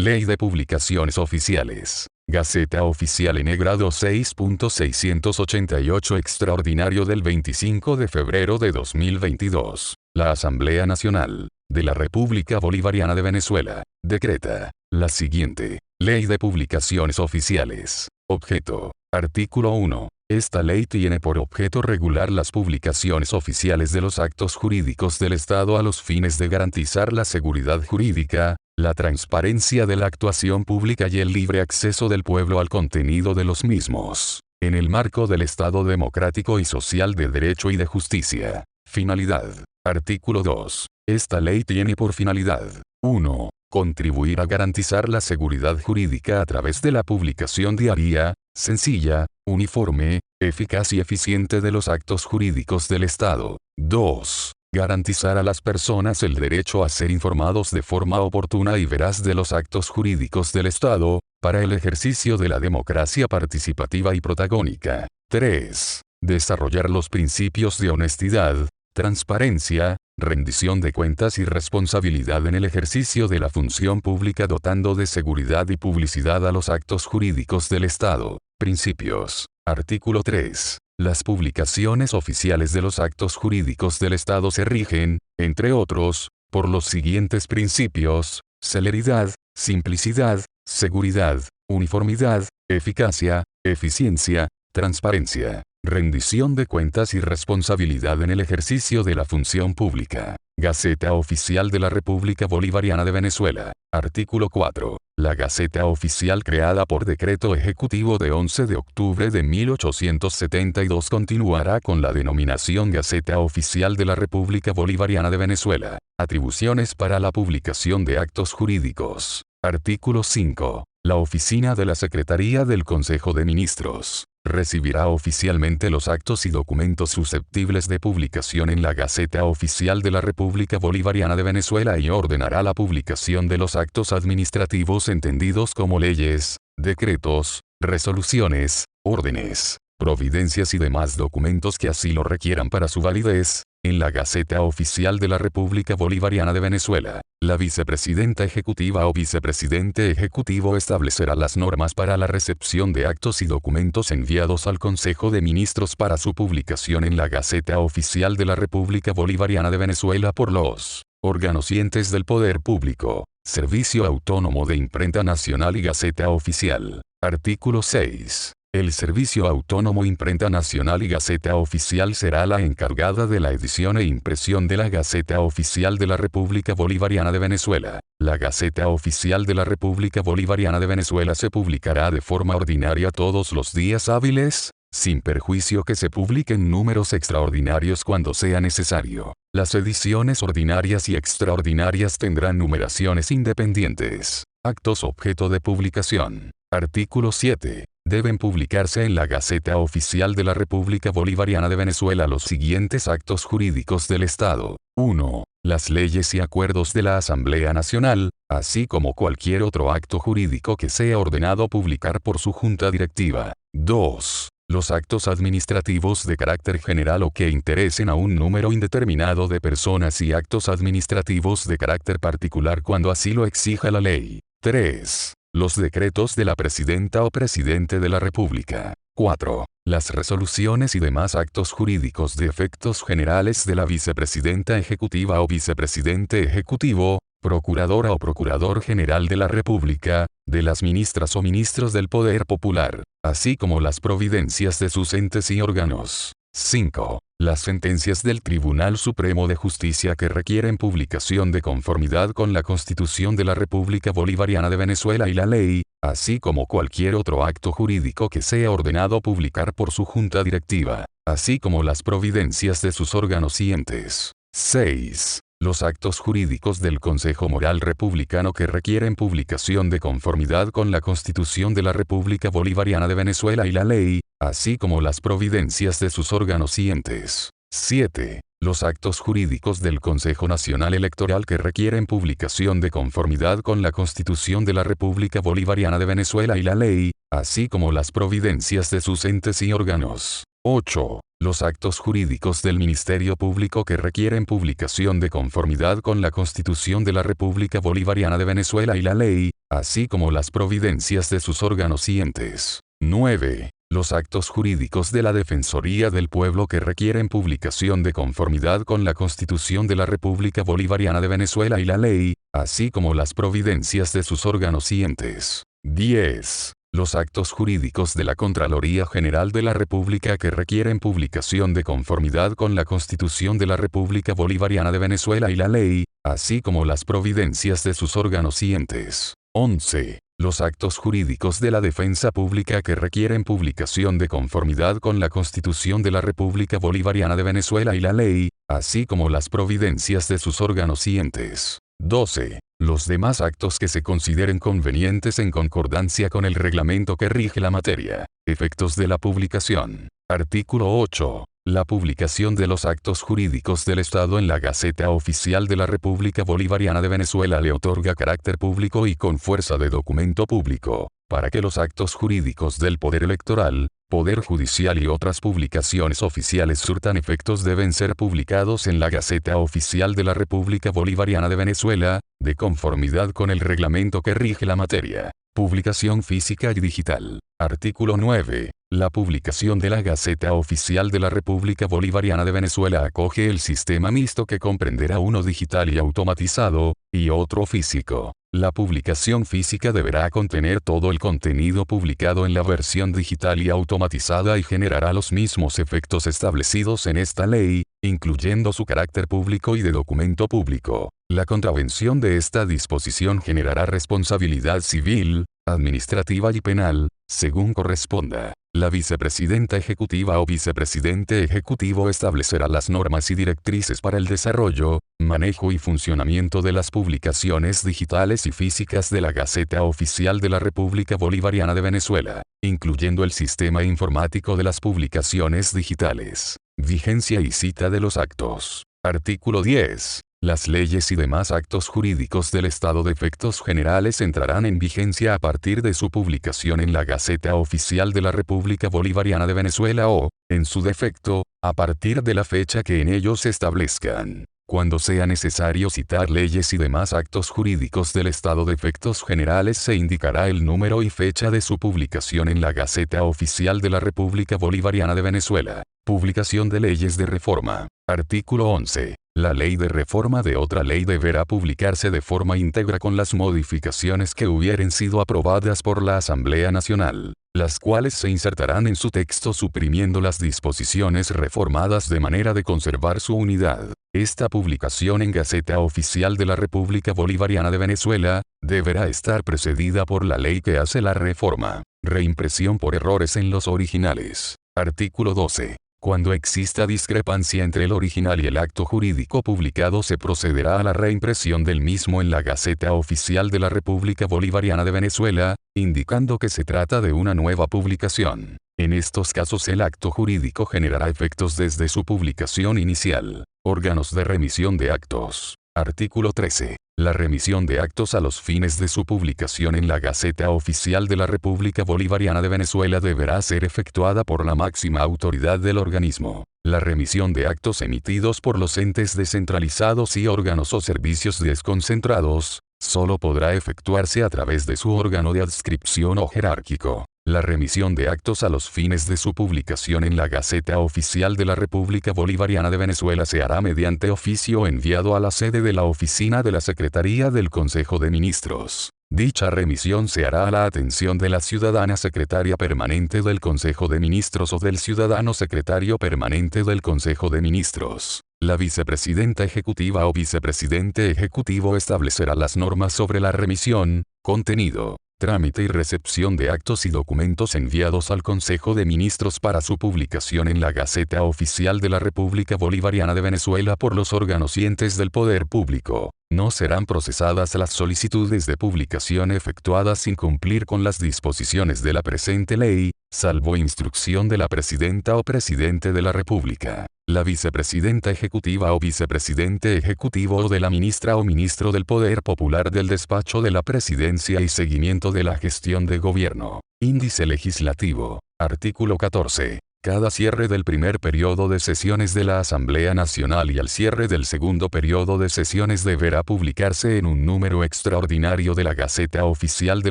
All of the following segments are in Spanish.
Ley de Publicaciones Oficiales. Gaceta Oficial N grado 6.688 extraordinario del 25 de febrero de 2022. La Asamblea Nacional de la República Bolivariana de Venezuela decreta la siguiente Ley de Publicaciones Oficiales. Objeto. Artículo 1. Esta ley tiene por objeto regular las publicaciones oficiales de los actos jurídicos del Estado a los fines de garantizar la seguridad jurídica, la transparencia de la actuación pública y el libre acceso del pueblo al contenido de los mismos, en el marco del Estado democrático y social de derecho y de justicia. Finalidad. Artículo 2. Esta ley tiene por finalidad 1. Contribuir a garantizar la seguridad jurídica a través de la publicación diaria, sencilla, uniforme, eficaz y eficiente de los actos jurídicos del Estado. 2. Garantizar a las personas el derecho a ser informados de forma oportuna y veraz de los actos jurídicos del Estado, para el ejercicio de la democracia participativa y protagónica. 3. Desarrollar los principios de honestidad, transparencia, rendición de cuentas y responsabilidad en el ejercicio de la función pública, dotando de seguridad y publicidad a los actos jurídicos del Estado. Principios. Artículo 3. Las publicaciones oficiales de los actos jurídicos del Estado se rigen, entre otros, por los siguientes principios: celeridad, simplicidad, seguridad, uniformidad, eficacia, eficiencia, transparencia, rendición de cuentas y responsabilidad en el ejercicio de la función pública. Gaceta Oficial de la República Bolivariana de Venezuela. Artículo 4. La Gaceta Oficial creada por Decreto Ejecutivo de 11 de octubre de 1872 continuará con la denominación Gaceta Oficial de la República Bolivariana de Venezuela. Atribuciones para la publicación de actos jurídicos. Artículo 5. La Oficina de la Secretaría del Consejo de Ministros recibirá oficialmente los actos y documentos susceptibles de publicación en la Gaceta Oficial de la República Bolivariana de Venezuela y ordenará la publicación de los actos administrativos entendidos como leyes, decretos, resoluciones, órdenes, providencias y demás documentos que así lo requieran para su validez, en la Gaceta Oficial de la República Bolivariana de Venezuela. La vicepresidenta ejecutiva o vicepresidente ejecutivo establecerá las normas para la recepción de actos y documentos enviados al Consejo de Ministros para su publicación en la Gaceta Oficial de la República Bolivariana de Venezuela por los órganos y entes del poder público, Servicio Autónomo de Imprenta Nacional y Gaceta Oficial. Artículo 6. El Servicio Autónomo Imprenta Nacional y Gaceta Oficial será la encargada de la edición e impresión de la Gaceta Oficial de la República Bolivariana de Venezuela. La Gaceta Oficial de la República Bolivariana de Venezuela se publicará de forma ordinaria todos los días hábiles, sin perjuicio que se publiquen números extraordinarios cuando sea necesario. Las ediciones ordinarias y extraordinarias tendrán numeraciones independientes. Actos objeto de publicación. Artículo 7. Deben publicarse en la Gaceta Oficial de la República Bolivariana de Venezuela los siguientes actos jurídicos del Estado. 1. Las leyes y acuerdos de la Asamblea Nacional, así como cualquier otro acto jurídico que sea ordenado publicar por su Junta Directiva. 2. Los actos administrativos de carácter general o que interesen a un número indeterminado de personas y actos administrativos de carácter particular cuando así lo exija la ley. 3. Los decretos de la Presidenta o Presidente de la República. 4. Las resoluciones y demás actos jurídicos de efectos generales de la Vicepresidenta Ejecutiva o Vicepresidente Ejecutivo, Procuradora o Procurador General de la República, de las ministras o ministros del Poder Popular, así como las providencias de sus entes y órganos. 5. Las sentencias del Tribunal Supremo de Justicia que requieren publicación de conformidad con la Constitución de la República Bolivariana de Venezuela y la ley, así como cualquier otro acto jurídico que sea ordenado publicar por su Junta Directiva, así como las providencias de sus órganos y entes. 6. Los actos jurídicos del Consejo Moral Republicano que requieren publicación de conformidad con la Constitución de la República Bolivariana de Venezuela y la ley, así como las providencias de sus órganos y entes. 7. Los actos jurídicos del Consejo Nacional Electoral que requieren publicación de conformidad con la Constitución de la República Bolivariana de Venezuela y la ley, así como las providencias de sus entes y órganos. 8. Los actos jurídicos del Ministerio Público que requieren publicación de conformidad con la Constitución de la República Bolivariana de Venezuela y la ley, así como las providencias de sus órganos y entes. 9. Los actos jurídicos de la Defensoría del Pueblo que requieren publicación de conformidad con la Constitución de la República Bolivariana de Venezuela y la ley, así como las providencias de sus órganos y entes. 10. Los actos jurídicos de la Contraloría General de la República que requieren publicación de conformidad con la Constitución de la República Bolivariana de Venezuela y la ley, así como las providencias de sus órganos y entes. 11. Los actos jurídicos de la Defensa Pública que requieren publicación de conformidad con la Constitución de la República Bolivariana de Venezuela y la ley, así como las providencias de sus órganos y entes. 12. Los demás actos que se consideren convenientes en concordancia con el reglamento que rige la materia. Efectos de la publicación. Artículo 8. La publicación de los actos jurídicos del Estado en la Gaceta Oficial de la República Bolivariana de Venezuela le otorga carácter público y con fuerza de documento público. Para que los actos jurídicos del Poder Electoral, Poder Judicial y otras publicaciones oficiales surtan efectos deben ser publicados en la Gaceta Oficial de la República Bolivariana de Venezuela, de conformidad con el reglamento que rige la materia. Publicación física y digital. Artículo 9. La publicación de la Gaceta Oficial de la República Bolivariana de Venezuela acoge el sistema mixto que comprenderá uno digital y automatizado, y otro físico. La publicación física deberá contener todo el contenido publicado en la versión digital y automatizada y generará los mismos efectos establecidos en esta ley, incluyendo su carácter público y de documento público. La contravención de esta disposición generará responsabilidad civil, administrativa y penal, según corresponda. La vicepresidenta ejecutiva o vicepresidente ejecutivo establecerá las normas y directrices para el desarrollo, manejo y funcionamiento de las publicaciones digitales y físicas de la Gaceta Oficial de la República Bolivariana de Venezuela, incluyendo el sistema informático de las publicaciones digitales. Vigencia y cita de los actos. Artículo 10. Las leyes y demás actos jurídicos del Estado de efectos generales entrarán en vigencia a partir de su publicación en la Gaceta Oficial de la República Bolivariana de Venezuela o, en su defecto, a partir de la fecha que en ellos se establezcan. Cuando sea necesario citar leyes y demás actos jurídicos del Estado de efectos generales se indicará el número y fecha de su publicación en la Gaceta Oficial de la República Bolivariana de Venezuela. Publicación de leyes de reforma. Artículo 11. La ley de reforma de otra ley deberá publicarse de forma íntegra con las modificaciones que hubieren sido aprobadas por la Asamblea Nacional, las cuales se insertarán en su texto suprimiendo las disposiciones reformadas de manera de conservar su unidad. Esta publicación en Gaceta Oficial de la República Bolivariana de Venezuela, deberá estar precedida por la ley que hace la reforma. Reimpresión por errores en los originales. Artículo 12. Cuando exista discrepancia entre el original y el acto jurídico publicado se procederá a la reimpresión del mismo en la Gaceta Oficial de la República Bolivariana de Venezuela, indicando que se trata de una nueva publicación. En estos casos el acto jurídico generará efectos desde su publicación inicial. Órganos de remisión de actos. Artículo 13. La remisión de actos a los fines de su publicación en la Gaceta Oficial de la República Bolivariana de Venezuela deberá ser efectuada por la máxima autoridad del organismo. La remisión de actos emitidos por los entes descentralizados y órganos o servicios desconcentrados, solo podrá efectuarse a través de su órgano de adscripción o jerárquico. La remisión de actos a los fines de su publicación en la Gaceta Oficial de la República Bolivariana de Venezuela se hará mediante oficio enviado a la sede de la oficina de la Secretaría del Consejo de Ministros. Dicha remisión se hará a la atención de la ciudadana secretaria permanente del Consejo de Ministros o del ciudadano secretario permanente del Consejo de Ministros. La vicepresidenta ejecutiva o vicepresidente ejecutivo establecerá las normas sobre la remisión, contenido, trámite y recepción de actos y documentos enviados al Consejo de Ministros para su publicación en la Gaceta Oficial de la República Bolivariana de Venezuela por los órganos y entes del poder público. No serán procesadas las solicitudes de publicación efectuadas sin cumplir con las disposiciones de la presente ley, salvo instrucción de la presidenta o presidente de la República, la vicepresidenta ejecutiva o vicepresidente ejecutivo o de la ministra o ministro del Poder Popular del Despacho de la Presidencia y seguimiento de la gestión de gobierno. Índice legislativo. Artículo 14. Cada cierre del primer periodo de sesiones de la Asamblea Nacional y al cierre del segundo periodo de sesiones deberá publicarse en un número extraordinario de la Gaceta Oficial de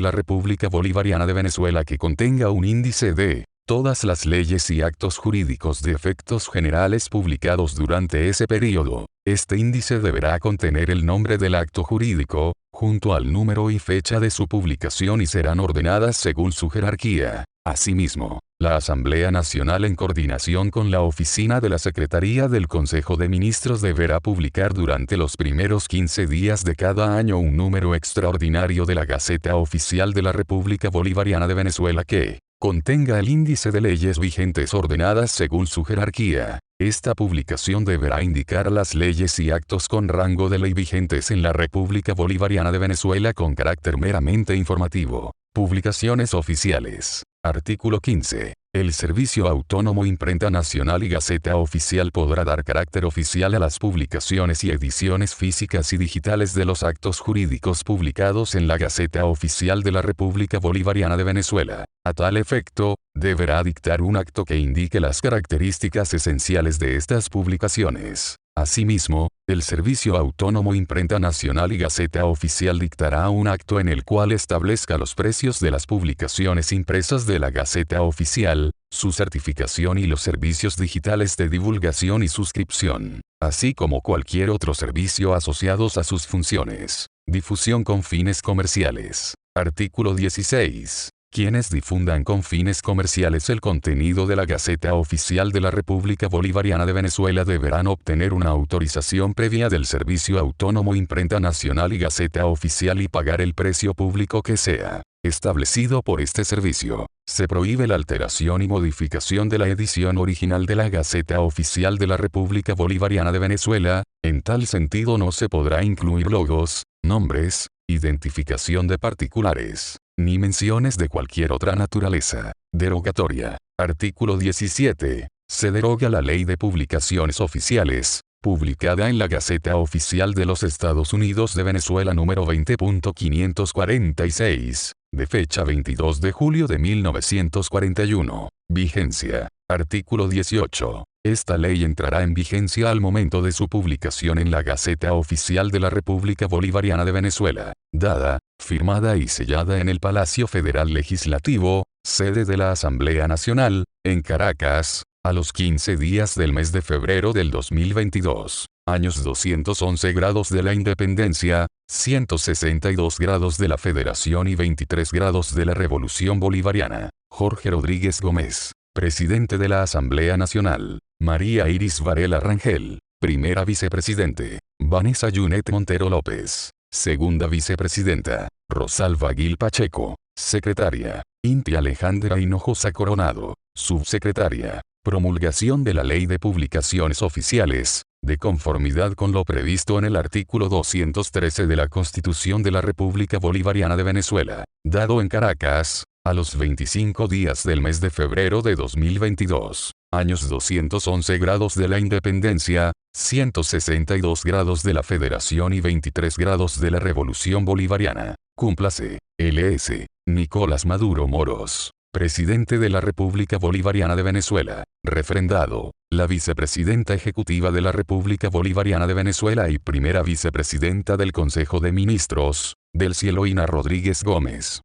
la República Bolivariana de Venezuela que contenga un índice de todas las leyes y actos jurídicos de efectos generales publicados durante ese periodo. Este índice deberá contener el nombre del acto jurídico, junto al número y fecha de su publicación y serán ordenadas según su jerarquía. Asimismo, la Asamblea Nacional en coordinación con la Oficina de la Secretaría del Consejo de Ministros deberá publicar durante los primeros 15 días de cada año un número extraordinario de la Gaceta Oficial de la República Bolivariana de Venezuela que contenga el índice de leyes vigentes ordenadas según su jerarquía. Esta publicación deberá indicar las leyes y actos con rango de ley vigentes en la República Bolivariana de Venezuela con carácter meramente informativo. Publicaciones oficiales. Artículo 15. El Servicio Autónomo Imprenta Nacional y Gaceta Oficial podrá dar carácter oficial a las publicaciones y ediciones físicas y digitales de los actos jurídicos publicados en la Gaceta Oficial de la República Bolivariana de Venezuela. A tal efecto, deberá dictar un acto que indique las características esenciales de estas publicaciones. Asimismo, el Servicio Autónomo Imprenta Nacional y Gaceta Oficial dictará un acto en el cual establezca los precios de las publicaciones impresas de la Gaceta Oficial, su certificación y los servicios digitales de divulgación y suscripción, así como cualquier otro servicio asociados a sus funciones. Difusión con fines comerciales. Artículo 16. Quienes difundan con fines comerciales el contenido de la Gaceta Oficial de la República Bolivariana de Venezuela deberán obtener una autorización previa del Servicio Autónomo Imprenta Nacional y Gaceta Oficial y pagar el precio público que sea establecido por este servicio. Se prohíbe la alteración y modificación de la edición original de la Gaceta Oficial de la República Bolivariana de Venezuela. En tal sentido no se podrá incluir logos, nombres, identificación de particulares, ni menciones de cualquier otra naturaleza. Derogatoria. Artículo 17. Se deroga la Ley de Publicaciones Oficiales, publicada en la Gaceta Oficial de los Estados Unidos de Venezuela número 20.546, de fecha 22 de julio de 1941. Vigencia. Artículo 18. Esta ley entrará en vigencia al momento de su publicación en la Gaceta Oficial de la República Bolivariana de Venezuela, dada, firmada y sellada en el Palacio Federal Legislativo, sede de la Asamblea Nacional, en Caracas, a los 15 días del mes de febrero del 2022. Años 211 grados de la Independencia, 162 grados de la Federación y 23 grados de la Revolución Bolivariana. Jorge Rodríguez Gómez, presidente de la Asamblea Nacional. María Iris Varela Rangel, primera vicepresidente. Vanessa Yunet Montero López, segunda vicepresidenta. Rosalba Gil Pacheco, secretaria. Inti Alejandra Hinojosa Coronado, subsecretaria. Promulgación de la Ley de Publicaciones Oficiales, de conformidad con lo previsto en el artículo 213 de la Constitución de la República Bolivariana de Venezuela, dado en Caracas, a los 25 días del mes de febrero de 2022. Años 211 grados de la Independencia, 162 grados de la Federación y 23 grados de la Revolución Bolivariana. Cúmplase. L.S. Nicolás Maduro Moros, presidente de la República Bolivariana de Venezuela. Refrendado. La vicepresidenta ejecutiva de la República Bolivariana de Venezuela y primera vicepresidenta del Consejo de Ministros, Delcy Eloína Rodríguez Gómez.